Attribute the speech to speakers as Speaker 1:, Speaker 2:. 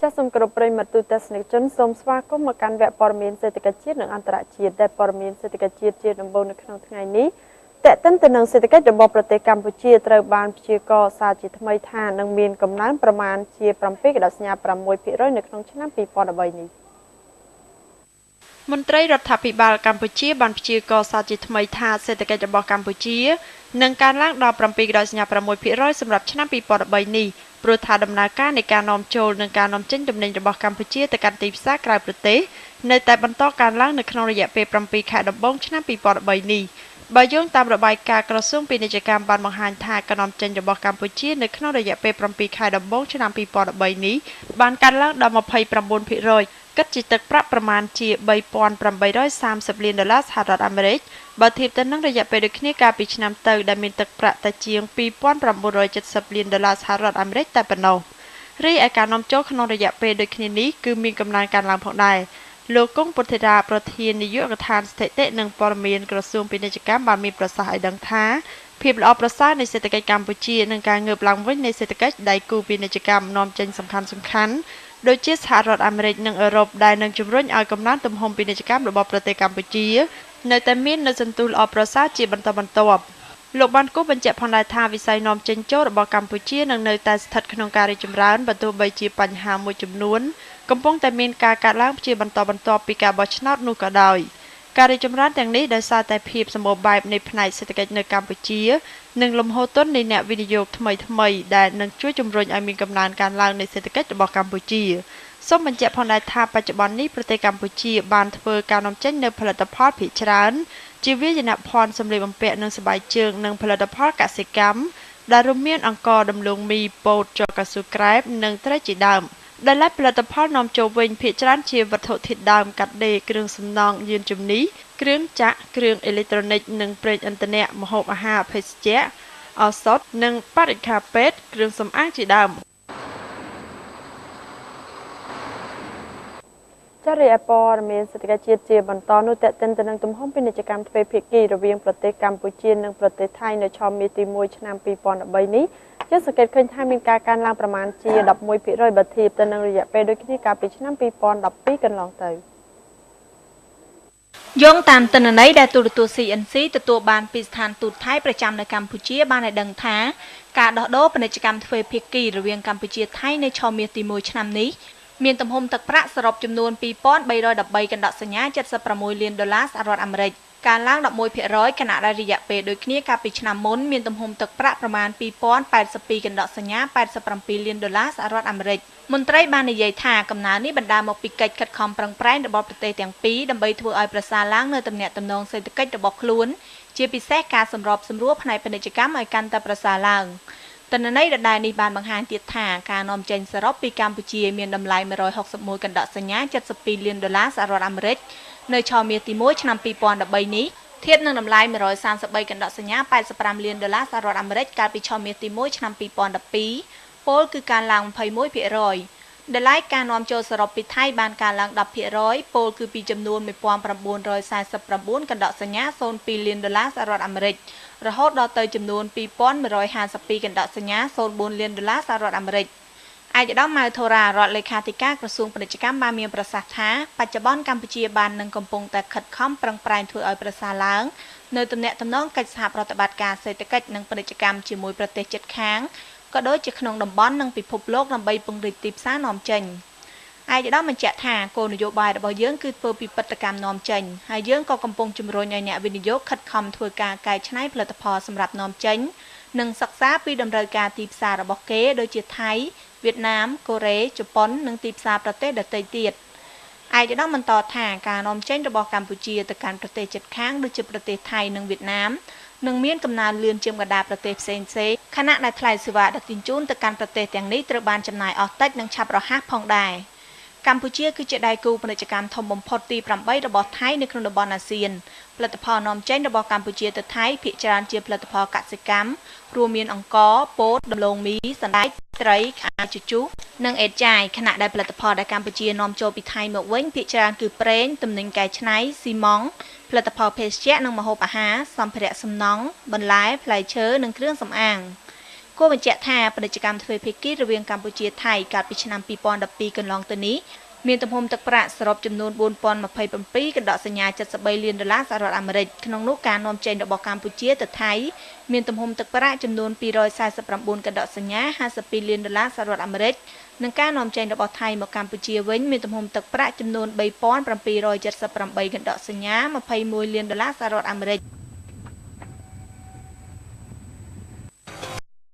Speaker 1: ចាសសូមគោរពប្រិយមិត្តទូទស្សនិកជនសូមស្វាគមន៍មកកាន់វគ្គព័ត៌មានសេដ្ឋកិច្ចជាតិនិងអន្តរជាតិដែលព័ត៌មានសេដ្ឋកិច្ចជាតិជាដំបូងនៅក្នុងថ្ងៃនេះតេតិនទៅនឹងសេដ្ឋកិច្ចរបស់ប្រទេសកម្ពុជាត្រូវបានព្យាករណ៍សារជាថ្មីថានឹងមានកំណើនប្រមាណជា7.6%នៅក្នុងឆ្នាំ2013នេះមន្ត្រីរដ្ឋាភិបាលកម្ពុជាបានព្យាករណ៍សារជាថ្មីថាសេដ្ឋកិច្ចរបស់កម្ពុជានឹងកើនឡើងដល់7.6%សម្រាប់ឆ្នាំ2013នេះព្រោះថាដំណើរការនៃការនាំចូលនិងការនាំចេញទំនិញរបស់កម្ពុជាទៅកាន់ទីផ្សារក្រៅប្រទេសនៅតែបន្តកើនឡើងនៅក្នុងរយៈពេល7ខែដំបូងឆ្នាំ2013នេះបើយោងតាមរបាយការណ៍ក្រសួងពាណិជ្ជកម្មបានបង្ហាញថាការនាំចេញរបស់កម្ពុជានៅក្នុងរយៈពេល7ខែដំបូងឆ្នាំ2013នេះបានកើនឡើងដល់29%គិតជាទឹកប្រាក់ប្រមាណជា$3,830 លានសហរដ្ឋអាមេរិកបើធៀបទៅនឹងរយៈពេលដូចគ្នាកាលពីឆ្នាំទៅដែលមានទឹកប្រាក់តែជាង$2,970 លានសហរដ្ឋអាមេរិកតែប៉ុណ្ណោះរីឯការនាំចូលក្នុងរយៈពេលដូចគ្នានេះគឺមានកំណើនកើនឡើងផងដែរលោកគង់ពុទ្ធិរាប្រធាននាយកដ្ឋានស្ថិតិនិងព័ត៌មានក្រសួងពាណិជ្ជកម្មបានមានប្រសាសន៍ឲ្យដឹងថាភាពល្អប្រសើរនៃសេដ្ឋកិច្ចកម្ពុជានិងការងើបឡើងវិញនៃសេដ្ឋកិច្ចដៃគូពាណិជ្ជកម្មនាំចេញសំខាន់ៗដូចជាសហរដ្ឋអាមេរិកនិងអឺរ៉ុបដែលនឹងជំរុញឲ្យកំណើនទំហំពាណិជ្ជកម្មរបស់ប្រទេសកម្ពុជានៅតែមាននូវសន្ទុះល្អប្រសើរជាបន្តបន្ទាប់លោកបានគូបញ្ជាក់ផងដែរថាវិស័យនាំចេញចូលរបស់កម្ពុជានឹងនៅតែស្ថិតក្នុងការរីកចម្រើនបើទោះបីជាបញ្ហាមួយចំនួនកំពុងតែមានការកើនឡើងជាបន្តបន្ទាប់ពីការបោះឆ្នោតនោះក៏ដោយការរីកចម្រើនទាំងនេះដោយសារតែភាពសម្បូរបែបនៃផ្នែកសេដ្ឋកិច្ចនៅកម្ពុជានិងលំហូរទុននៃអ្នកវិនិយោគថ្មីដែលនឹងជួយជំរុញឲ្យមានកំណើនកើនឡើងនៃសេដ្ឋកិច្ចរបស់កម្ពុជាសូមបញ្ជាក់ផងដែរថាបច្ចុប្បន្ននេះប្រទេសកម្ពុជាបានធ្វើការនាំចេញនូវផលិតផលភាគច្រើនជាវាយនភ័ណ្ឌសម្លៀកបំពាក់និងស្បែកជើងនិងផលិតផលកសិកម្មដែលរួមមានអង្ករដំឡូងមីពោតជ័រកៅស៊ូក្រែបនិងត្រីជាដើមដែលឡែកផលិតផលនាំចូលវិញភាគច្រើនជាវត្ថុធាតុដើមកាត់ដេរគ្រឿងសំណង់យានជំនិះគ្រឿងចក្រគ្រឿងអេឡិចត្រូនិកនិងប្រេងឥន្ធនៈម្ហូបអាហារភេសជ្ជៈឱសថនិងបរិក្ខារពេទ្យគ្រឿងសម្អាងជាដើមចារីឯព័ត៌មានសេដ្ឋកិច្ចជាតិជាបន្តនោះតេតិនទៅនឹងទំហំពាណិជ្ជកម្មទ្វេភាគីរវាងប្រទេសកម្ពុជានិងប្រទេសថៃនៅឆមាសទី1ឆ្នាំ2013នេះយើងសង្កេតឃើញថាមានការកើនឡើងប្រមាណជា11%បើធៀបទៅនឹងរយៈពេលដូចគ្នាកាលពីឆ្នាំ2012កន្លងទៅយោងតាមទិន្នន័យដែលទូរទស្សន៍ CNC ទទួលបានពីស្ថានទូតថៃប្រចាំនៅកម្ពុជាបានឲ្យដឹងថាការដោះដូរពាណិជ្ជកម្មទ្វេភាគីរវាងកម្ពុជាថៃនៅឆមាសទី1ឆ្នាំនេះមានទំហំទឹកប្រាក់សរុបចំនួន$2,313កណ្ដកសញ្ញា$76 លានសហរដ្ឋអាមេរិកកើនឡើង11%ខណៈដែលរយៈពេលដូចគ្នាកាលពីឆ្នាំមុនមានទំហំទឹកប្រាក់ប្រមាណ$2,082កណ្ដកសញ្ញា$87 លានសហរដ្ឋអាមេរិកមន្ត្រីបាននិយាយថាកំណើននេះបណ្ដាលមកពីកិច្ចខិតខំប្រឹងប្រែងរបស់ប្រទេសទាំងពីរដើម្បីធ្វើឲ្យប្រសើរឡើងនៅទំនាក់ទំនងសេដ្ឋកិច្ចរបស់ខ្លួនជាពិសេសការសម្របសម្រួលផ្នែកពាណិជ្ជកម្មឲ្យកាន់តែប្រសើរឡើងទិន្នន័យដដែលនេះបានបង្ហាញទៀតថាការនាំចេញសរុបពីកម្ពុជាមានតម្លៃ161កណ្ដកសញ្ញា$72 លានសហរដ្ឋអាមេរិកនៅឆមាសទី1ឆ្នាំ2013នេះធៀបនឹងតម្លៃ133កណ្ដកសញ្ញា$85 លានសហរដ្ឋអាមេរិកកាលពីឆមាសទី1ឆ្នាំ2012ពលគឺកើនឡើង21%តម្លៃការនាំចូលសរុបពីថៃបានកើនឡើង10%ពលគឺពីចំនួន1949កណ្ដកសញ្ញា02 លានសហរដ្ឋអាមេរិករហូតដល់ទៅចំនួន2152កណ្ដកសញ្ញា04 លានសហរដ្ឋអាមេរិកឯកឧត្តមម៉ៅធរារដ្ឋលេខាធិការក្រសួងពាណិជ្ជកម្មបានមានប្រសាសន៍ថាបច្ចុប្បន្នកម្ពុជាបាននឹងកំពុងតែខិតខំប្រឹងប្រែងធ្វើឲ្យប្រសើរឡើងនៅទំនាក់ទំនងកិច្ចសហប្រតិបត្តិការសេដ្ឋកិច្ចនិងពាណិជ្ជកម្មជាមួយប្រទេសជិតខាងក៏ដូចជាក្នុងតំបន់និងពិភពលោកដើម្បីពង្រីកទីផ្សារនាំចេញឯកឧត្តមបញ្ជាក់ថាគោលនយោបាយរបស់យើងគឺធ្វើពីបដកម្មនាំចេញហើយយើងក៏កំពុងជំរុញឲ្យអ្នកវិនិយោគខិតខំធ្វើការកែច្នៃផលិតផលសម្រាប់នាំចេញនិងសិក្សាពីតម្រូវការទីផ្សាររបស់គេដូចជាថៃវៀតណាមកូរ៉េជប៉ុននិងទីផ្សារប្រទេសដទៃទៀតឯកឧត្តមបន្តថាការនាំចេញរបស់កម្ពុជាទៅកាន់ប្រទេសជិតខាងដូចជាប្រទេសថៃនិងវៀតណាមនឹងមានកំណើនលឿនជាងបណ្ដាប្រទេសផ្សេងៗខណៈដែលថ្លៃសេវាដឹកជញ្ជូនទៅកាន់ប្រទេសទាំងនេះត្រូវបានចំណាយអស់តិចនិងឆាប់រហ័សផងដែរកម្ពុជាគឺជាដៃគូពាណិជ្ជកម្មធំបំផុតទី8របស់ថៃនៅក្នុងតំបន់អាស៊ានផលិតផលនាំចេញរបស់កម្ពុជាទៅថៃភាគច្រើនជាផលិតផលកសិកម្មរួមមានអង្ករពោតដំឡូងមីសណ្តែកត្រីខោជជុះនិងអេតចាយខណៈដែលផលិតផលដែលកម្ពុជានាំចូលពីថៃមកវិញភាគច្រើនគឺប្រេងទំនិញកែច្នៃស៊ីម៉ង់ផលិតផលភេសជ្ជៈនិងម្ហូបអាហារសម្ភារៈសំណង់បន្លែផ្លែឈើនិងគ្រឿងសម្អាងគ គួរបញ្ជាក់ថាពាណិជ្ជកម្មទ្វេភាគីរវាងកម្ពុជាថៃកាលពីឆ្នាំ2012កន្លងទៅនេះមានទំហំទឹកប្រាក់សរុបចំនួន4027កណ្ដកសញ្ញា73លានដុល្លារសហរដ្ឋអាមេរិកក្នុងនោះការនាំចេញរបស់កម្ពុជាទៅថៃមានទំហំទឹកប្រាក់ចំនួន249កណ្ដកសញ្ញា52លានដុល្លារសហរដ្ឋអាមេរិកនិងការនាំចេញរបស់ថៃមកកម្ពុជាវិញមានទំហំទឹកប្រាក់ចំនួន3778កណ្ដកសញ្ញា21លានដុល្លារសហរដ្ឋអាមេរិក